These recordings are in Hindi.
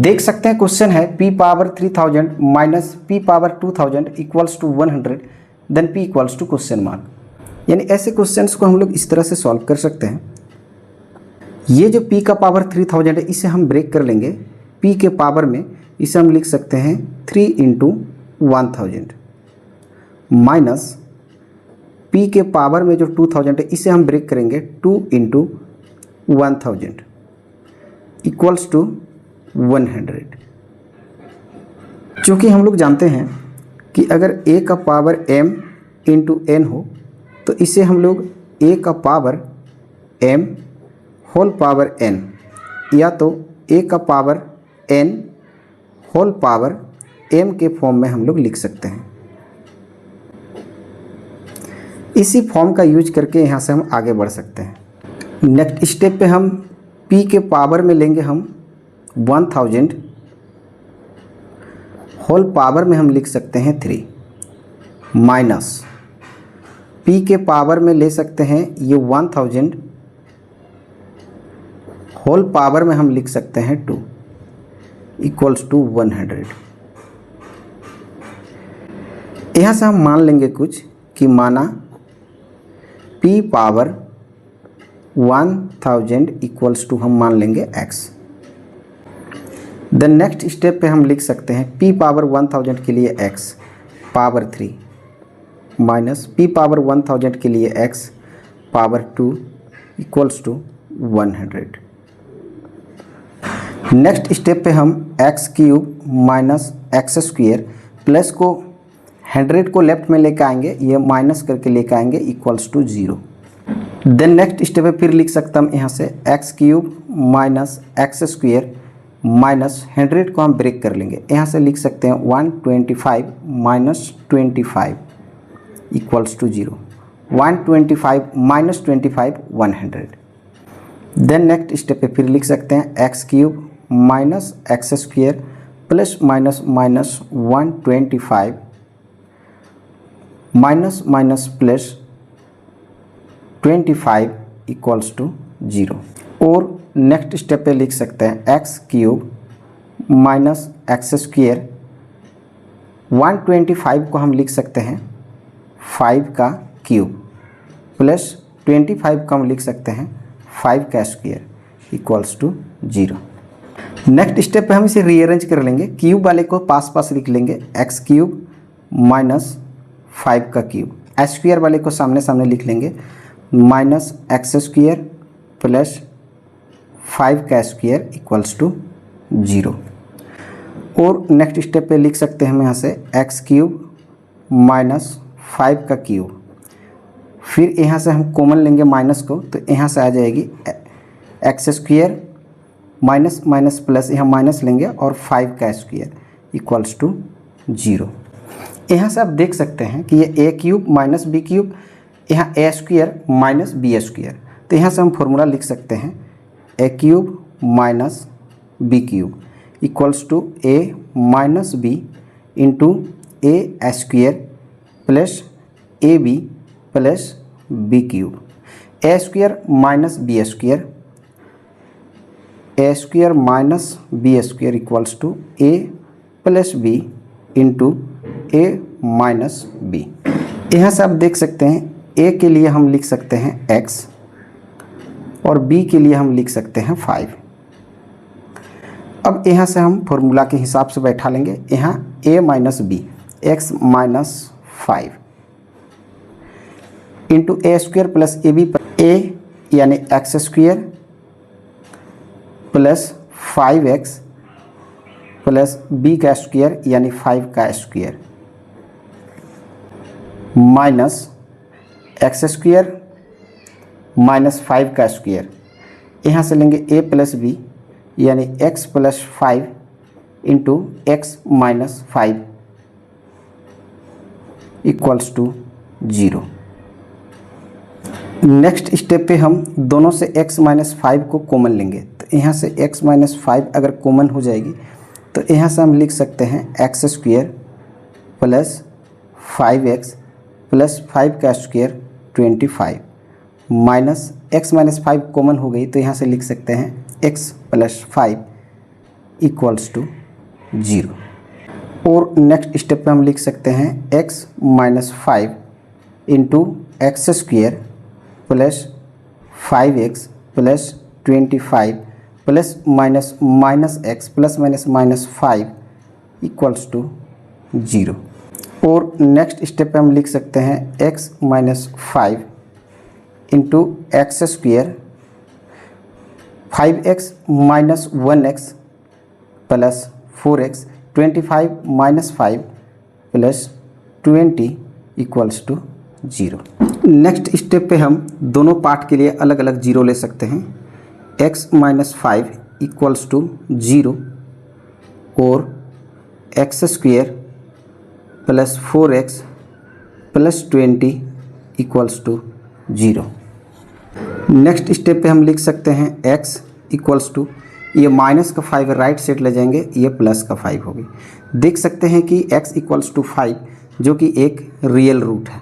देख सकते हैं क्वेश्चन है p power 3000 minus p power 2000 equals to 100 then p equals to question mark. यानी ऐसे क्वेश्चंस को हम लोग इस तरह से सॉल्व कर सकते हैं। ये जो p का पावर 3000 है इसे हम ब्रेक कर लेंगे p के पावर में, इसे हम लिख सकते हैं 3 इंटू 1000 माइनस p के पावर में जो 2000 है इसे हम ब्रेक करेंगे 2 इंटू 1000 इक्वल्स टू 100। चूँकि हम लोग जानते हैं कि अगर a का पावर m इंटू n हो तो इसे हम लोग a का power m whole power n या तो a का power n whole power m के फॉर्म में हम लोग लिख सकते हैं। इसी फॉर्म का यूज करके यहाँ से हम आगे बढ़ सकते हैं। नेक्स्ट स्टेप पे हम p के पावर में लेंगे हम 1000 होल पावर में हम लिख सकते हैं 3 माइनस p के पावर में ले सकते हैं ये 1000 होल पावर में हम लिख सकते हैं 2 इक्वल्स टू 100। यहाँ से हम मान लेंगे कुछ कि माना p पावर 1000 इक्वल्स टू हम मान लेंगे x। देन नेक्स्ट स्टेप पे हम लिख सकते हैं p पावर 1000 के लिए x power 3 minus p power 1000 के लिए x power 2 equals to 100। Next step पे हम x cube minus x square plus को 100 को लेफ्ट में लेकर आएंगे, ये माइनस करके लेकर आएंगे equals to 0। Then next step पे फिर लिख सकता हम यहाँ से x cube minus x square minus 100 को हम ब्रेक कर लेंगे, यहाँ से लिख सकते हैं 125 minus 25 equals to 0। 125 minus 25 100। Then next step पे फिर लिख सकते हैं x cube minus x square plus minus minus 125 minus minus plus 25 equals to 0। और नेक्स्ट स्टेप पे लिख सकते हैं x cube minus x square 125 को हम लिख सकते हैं 5 का क्यूब प्लस 25 को हम लिख सकते हैं 5 का square equals to 0। Next step पे हम इसे रीअरेंज कर लेंगे, क्यूब वाले को पास पास लिख लेंगे x क्यूब माइनस 5 का क्यूब, स्क्वायर वाले को सामने सामने लिख लेंगे माइनस एक्स स्क्वायर प्लस 5 का स्क्वायर इक्वल्स टू 0। और नेक्स्ट स्टेप पे लिख सकते हैं हम यहाँ से x क्यूब माइनस 5 का क्यूब, फिर यहाँ से हम कॉमन लेंगे माइनस को तो यहाँ से आ जाएगी x square minus minus plus यहाँ माइनस लेंगे और 5 का स्क्वायर इक्वल्स टू 0। यहाँ से आप देख सकते हैं कि ये a cube minus b cube, यहाँ a square minus b square, तो यहाँ से हम फॉर्मूला लिख सकते हैं a cube minus b cube equals to a minus b into a square plus A b plus b cube. a square minus b square, a square minus b square equals to a plus b into a minus b. यहाँ से आप देख सकते हैं a के लिए हम लिख सकते हैं x और b के लिए हम लिख सकते हैं 5। अब यहाँ से हम फॉर्मूला के हिसाब से बैठा लेंगे, यहाँ a minus B X minus 5 into A square plus A B, A यानी X square plus 5x plus B का स्क्वायर यानी 5 का square minus x square minus 5 का स्क्वायर, यहाँ से लेंगे a प्लस बी यानी x plus 5 into X minus 5 equals to 0। Next step पे हम दोनों से x माइनस 5 को कॉमन लेंगे, तो यहाँ से x माइनस 5 अगर कॉमन हो जाएगी तो यहाँ से हम लिख सकते हैं x square plus 5x plus 5 का square 25 minus x minus 5 common हो गई तो यहाँ से लिख सकते हैं x प्लस 5 इक्वल्स टू 0। और नेक्स्ट स्टेप पे हम लिख सकते हैं x minus 5 into x square plus 5x plus 25 plus minus minus x plus minus minus 5 equals to 0। और नेक्स्ट स्टेप पे हम लिख सकते हैं x minus 5 into x square 5x minus 1x plus 4x 25 minus 5 plus 20 equals to 0। Next step पे हम दोनों पार्ट के लिए अलग अलग जीरो ले सकते हैं। x माइनस 5 इक्वल्स टू 0 और x square plus 4x plus 20 equals to 0। Next step पे हम लिख सकते हैं x इक्वल्स टू, ये माइनस का 5 राइट साइड ले जाएंगे, ये प्लस का 5 होगी। देख सकते हैं कि x इक्वल्स टू 5 जो कि एक रियल रूट है।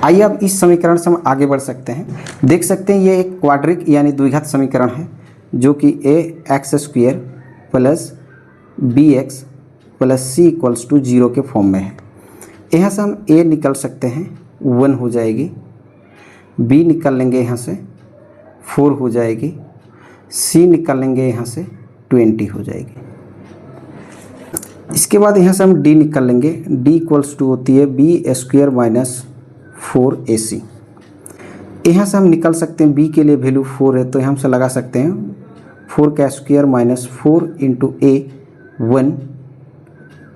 आइए अब इस समीकरण से हम आगे बढ़ सकते हैं। देख सकते हैं ये एक क्वाड्रिक यानी द्विघात समीकरण है जो कि ax square plus bx plus c equals to 0 के फॉर्म में है। यहाँ से हम a निकल सकते हैं 1 हो जाएगी, b निकल लेंगे यहाँ से 4 हो जाएगी, c निकल लेंगे यहाँ से 20 हो जाएगी। इसके बाद यहाँ से हम d निकल लेंगे, d इक्वल्स टू होती है b स्क्वेयर माइनस 4ac। यहाँ से हम निकल सकते हैं b के लिए वैल्यू 4 है तो यहाँ से लगा सकते हैं 4 का square minus 4 into a 1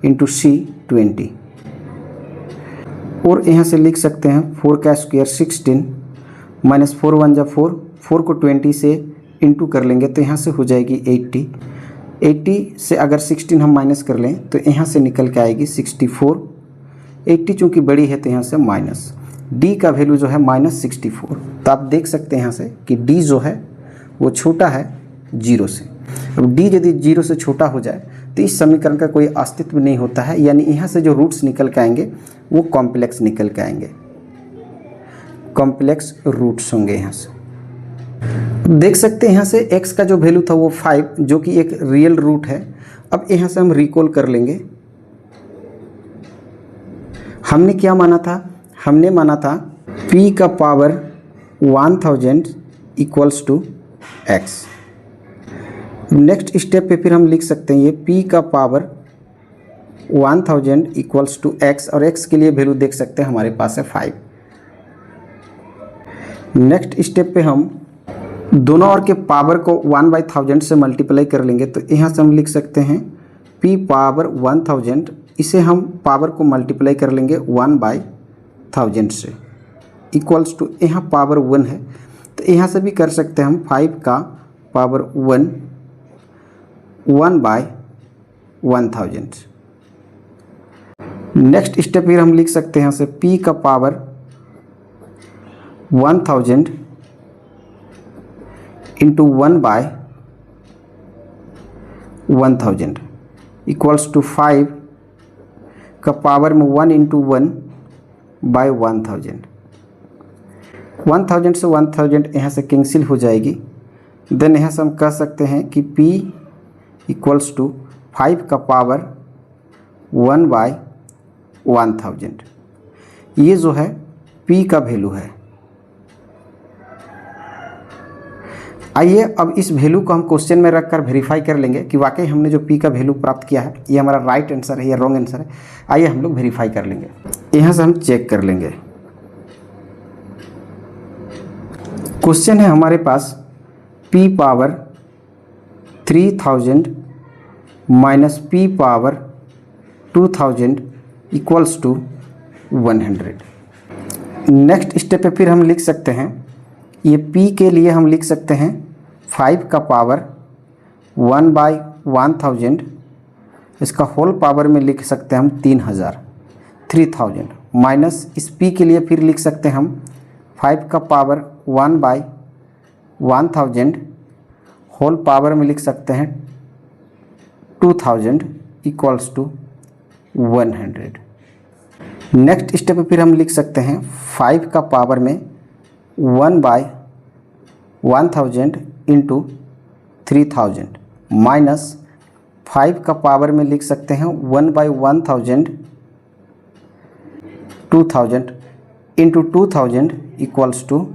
into c 20। और यहाँ से लिख सकते हैं 4 का स्क्वायर 16 माइनस 4 1 जा 4, 4 को 20 से इंटू कर लेंगे तो यहाँ से हो जाएगी 80। 80 से अगर 16 हम माइनस कर लें तो यहाँ से निकल के आएगी 64। 80 चूँकि बड़ी है तो यहाँ से माइनस d का वैल्यू जो है माइनस 64। तो आप देख सकते हैं यहाँ से कि d जो है वो छोटा है 0 से। अब d यदि 0 से छोटा हो जाए तो इस समीकरण का कोई अस्तित्व नहीं होता है, यानी यहाँ से जो रूट्स निकल के आएंगे वो कॉम्प्लेक्स निकल के आएंगे, कॉम्प्लेक्स रूट्स होंगे। यहाँ से देख सकते हैं यहाँ से x का जो वैल्यू था वो 5 जो कि एक रियल रूट है। अब यहाँ से हम रिकॉल कर लेंगे, हमने क्या माना था, हमने माना था p का power 1000 equals to x। Next step पे फिर हम लिख सकते हैं ये p का पावर 1000 इक्वल्स टू x और x के लिए वैल्यू देख सकते हैं हमारे पास है 5। नेक्स्ट स्टेप पे हम दोनों और के पावर को 1/1000 से मल्टीप्लाई कर लेंगे तो यहाँ से हम लिख सकते हैं p पावर 1000, इसे हम पावर को मल्टीप्लाई कर लेंगे 1/1000 से इक्वल्स टू, यहाँ पावर 1 है तो यहाँ से भी कर सकते हैं हम 5 का पावर 1/1000। नेक्स्ट स्टेप फिर हम लिख सकते हैं यहाँ से p का पावर 1000 इंटू 1/1000 इक्वल्स टू 5 का पावर में 1 इंटू 1/1000। 1000 से 1000 यहाँ से कैंसिल हो जाएगी। देन यहाँ से हम कह सकते हैं कि p इक्वल्स टू 5 का पावर 1/1000। ये जो है p का वैल्यू है। आइए अब इस वैल्यू को हम क्वेश्चन में रखकर वेरीफाई कर लेंगे कि वाकई हमने जो p का वैल्यू प्राप्त किया है ये हमारा राइट आंसर है या रॉन्ग आंसर है। आइए हम लोग वेरीफाई कर लेंगे, यहाँ से हम चेक कर लेंगे। क्वेश्चन है हमारे पास p power 3000 minus p power 2000 equals to 100। Next step पे फिर हम लिख सकते हैं ये p के लिए हम लिख सकते हैं 5 का पावर 1/1000, इसका होल पावर में लिख सकते हैं हम 3000 माइनस इस p के लिए फिर लिख सकते हैं हम 5 का पावर 1/1000 होल पावर में लिख सकते हैं 2000 इक्वल्स टू 100। नेक्स्ट स्टेप पे फिर हम लिख सकते हैं 5 का पावर में 1/1000 इंटू 3000 माइनस 5 का पावर में लिख सकते हैं 1/1000 2000 इंटू 2000 इक्वल्स टू,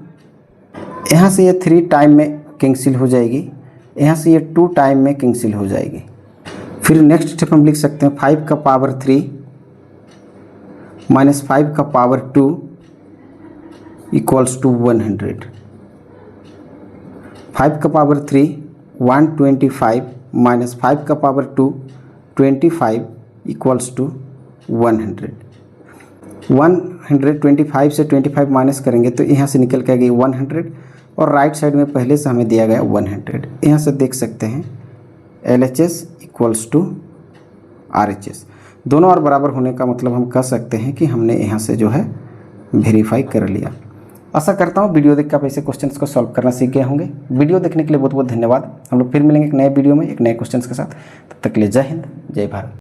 यहाँ से ये 3 टाइम में कैंसिल हो जाएगी, यहाँ से ये 2 टाइम में कैंसिल हो जाएगी। फिर नेक्स्ट स्टेप हम लिख सकते हैं 5 का पावर 3 माइनस 5 का पावर 2 इक्वल्स टू 100। 5 का पावर 3 125 माइनस 5 का पावर 2 25 इक्वल्स टू 100। 125 से 25 माइनस करेंगे तो यहाँ से निकल के आ गई 100 और राइट साइड में पहले से हमें दिया गया 100। यहाँ से देख सकते हैं LHS इक्वल्स टू RHS, दोनों और बराबर होने का मतलब हम कह सकते हैं कि हमने यहाँ से जो है वेरीफाई कर लिया। आशा करता हूँ वीडियो देख कर आप ऐसे क्वेश्चंस को सॉल्व करना सीख गए होंगे। वीडियो देखने के लिए बहुत बहुत धन्यवाद। हम लोग फिर मिलेंगे एक नए वीडियो में एक नए क्वेश्चंस के साथ। तब तक के लिए जय हिंद, जय भारत।